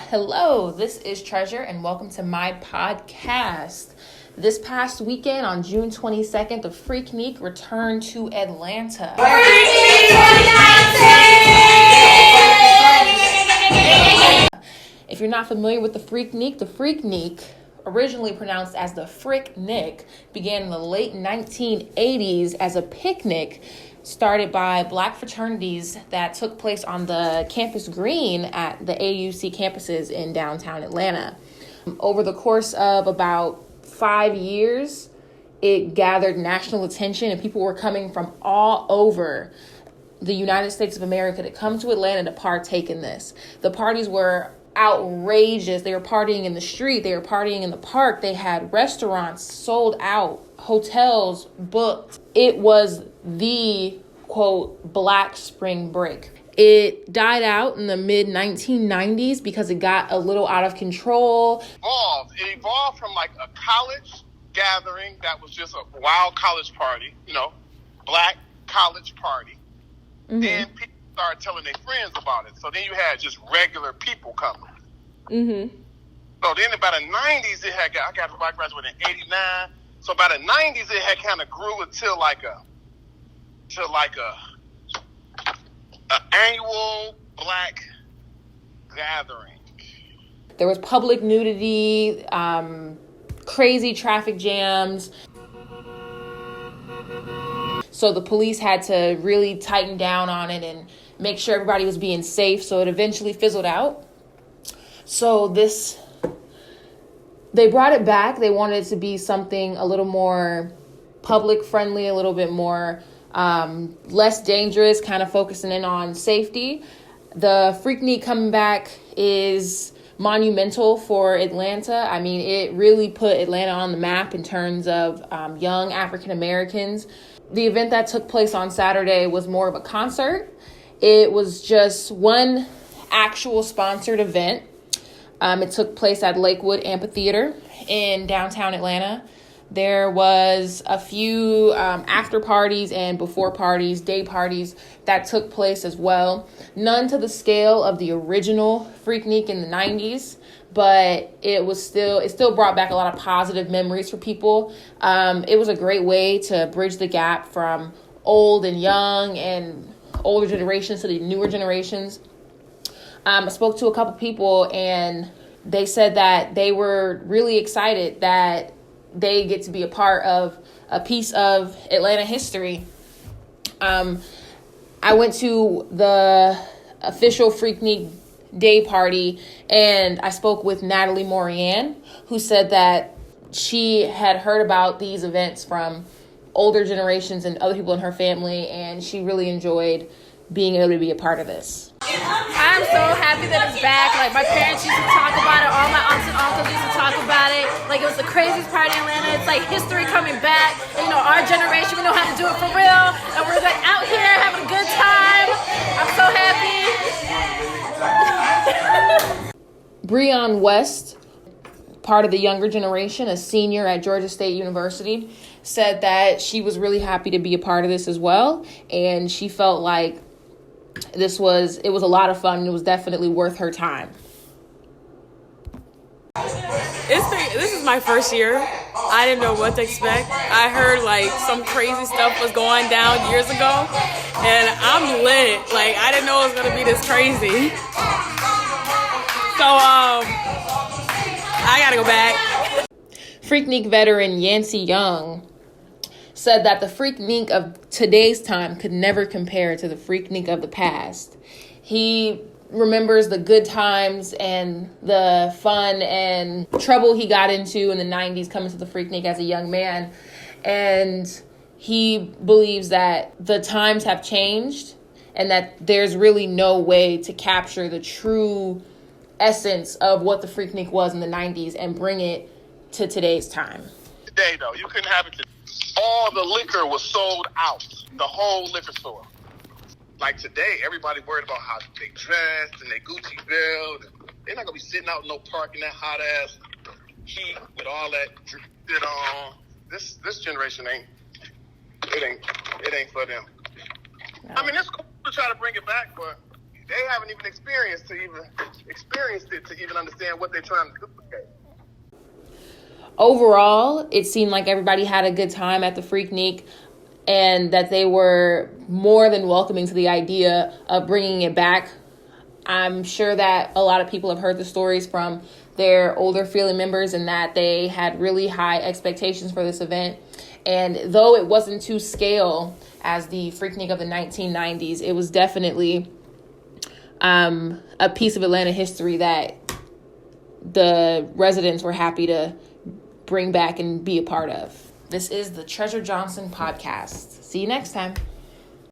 Hello, this is Treasure, and welcome to my podcast. This past weekend, on June 22nd, the Freaknik returned to Atlanta. If you're not familiar with the Freaknik, originally pronounced as the Freaknik, began in the late 1980s as a picnic started by black fraternities that took place on the campus green at the AUC campuses in downtown Atlanta. Over the course of about 5 years, it gathered national attention, and people were coming from all over the United States of America to come to Atlanta to partake in this. The parties were outrageous. They were partying in the street. They were partying in the park. They had restaurants sold out, hotels booked. It was the, quote, Black Spring Break. It died out in the mid-1990s because it got a little out of control. It evolved from like a college gathering that was just a wild college party, black college party. Mm-hmm. Then people started telling their friends about it. So then you had just regular people coming. Mm-hmm. So then by the 90s, I graduated in 89. So by the 90s, it had kind of grew until like a annual black gathering. There was public nudity, crazy traffic jams. So the police had to really tighten down on it and make sure everybody was being safe. So it eventually fizzled out. So they brought it back. They wanted it to be something a little more public friendly, a little bit more less dangerous, kind of focusing in on safety. The Freaknik coming back is monumental for Atlanta. I mean, it really put Atlanta on the map in terms of young African Americans. The event that took place on Saturday was more of a concert. It was just one actual sponsored event. It took place at Lakewood Amphitheater in downtown Atlanta. There was a few after parties and before parties, day parties that took place as well. None to the scale of the original Freaknik in the 90s, but it still brought back a lot of positive memories for people. It was a great way to bridge the gap from old and young and older generations to the newer generations. I spoke to a couple people, and they said that they were really excited that they get to be a part of a piece of Atlanta history. I went to the official Freaknik Day party, and I spoke with Natalie Morianne, who said that she had heard about these events from older generations and other people in her family, and she really enjoyed being able to be a part of this. I'm so happy that it's back. Like, my parents used to talk about it. All my aunts and uncles used to talk about it. Like, it was the craziest party in Atlanta. It's like history coming back. Our generation, we know how to do it for real. And we're like out here having a good time. I'm so happy. Breon West, part of the younger generation, a senior at Georgia State University, said that she was really happy to be a part of this as well. And she felt like it was a lot of fun, and it was definitely worth her time. This is my first year. I didn't know what to expect. I heard like some crazy stuff was going down years ago, and I'm lit. Like, I didn't know it was gonna be this crazy. So I gotta go back. Freaknik veteran Yancey Young said that the Freaknik of today's time could never compare to the Freaknik of the past. He remembers the good times and the fun and trouble he got into in the 90s coming to the Freaknik as a young man. And he believes that the times have changed and that there's really no way to capture the true essence of what the Freaknik was in the 90s and bring it to today's time. Today, though, you couldn't have it today. All the liquor was sold out, the whole liquor store. Like today, everybody worried about how they dressed and they Gucci belt. They're not gonna be sitting out in no park in that hot ass heat with all that shit on. This generation ain't for them. No. I mean, it's cool to try to bring it back, but they haven't even experienced it to even understand what they're trying to duplicate. Overall, it seemed like everybody had a good time at the Freaknik, and that they were more than welcoming to the idea of bringing it back. I'm sure that a lot of people have heard the stories from their older family members, and that they had really high expectations for this event. And though it wasn't to scale as the Freaknik of the 1990s, it was definitely a piece of Atlanta history that the residents were happy to bring back and be a part of. This is the Treasure Johnson podcast. See you next time.